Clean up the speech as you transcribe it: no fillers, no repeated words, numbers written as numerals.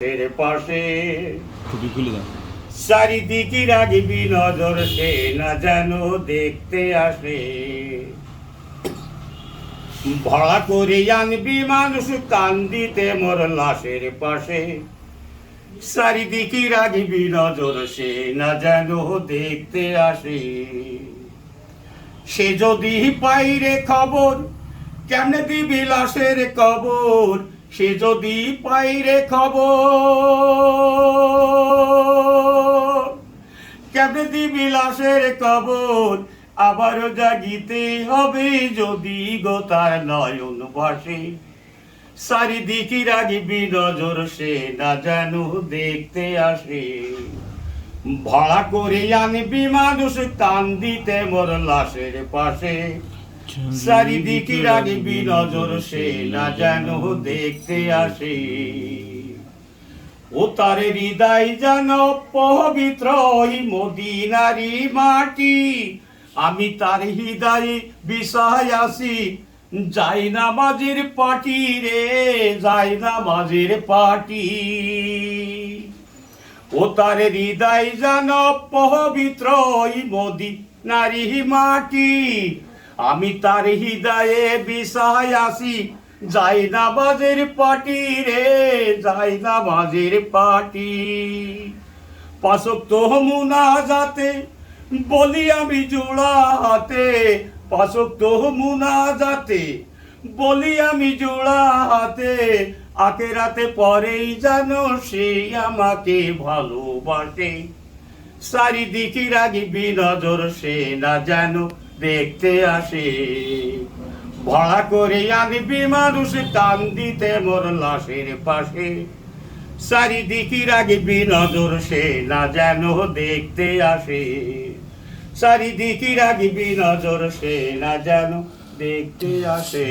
এর পাশে টুপি খুলে দাও। চারিদিকে রাগবি নজর, সে না যেন দেখতে আসে। ভাড়া করে আনবি মানুষ কান্দিতে মোর লাশের পাশে। চারিদিকে রাগবি নজর, সে না যেন দেখতে আসে। সে যদি পাইরে খবর, কেমনে দিবি লাশের কবর। সে যদি পাইরে খবর, কেমনে দিবি লাশের কবর। আবারও জাগিতে হবে যদি গো তার নয়ন ভাসে। চারিদিকে রাগবি নজর, সে না যেন দেখতে আসে। ভাড়া করে আনবি মানুষ কান্দিতে মোর লাশের পাশে। চারিদিকে রাগবি নজর, সে না যেন দেখতে আসে। ও তার হৃদয় যেন পবিত্র মদিনারি মাটি। আমি তার হৃদয়ে বিষয় আসি, যাই নামাজের পাটি রে, যাই নামাজের পাটি। ও তার হৃদয় যেন পবিত্র মদিনারি মাটি। আমি তার হৃদয়ে বিষয় আসি, যাই নামাজের পাটি রে, যাই নামাজের পাটি। পাঁচওয়াক্ত মুনাজাতে বলি আমি জোড়া হাতে। পাঁচওয়াক্ত মুনাজাতে বলি আমি জোড়া হাতে। আখেরাতে পরেই জানো সে আমাকে ভালোবাসে। চারিদিকে রাগবি নজর, সে না যেন দেখতে আসে। ভাড়া করে আনবি মানুষ কান্দিতে মোর লাশের পাশে। চারিদিকে রাগবি নজর, সে না যেন দেখতে আসে। চারিদিকে রাগবি নজর, সে না যেন দেখতে আসে।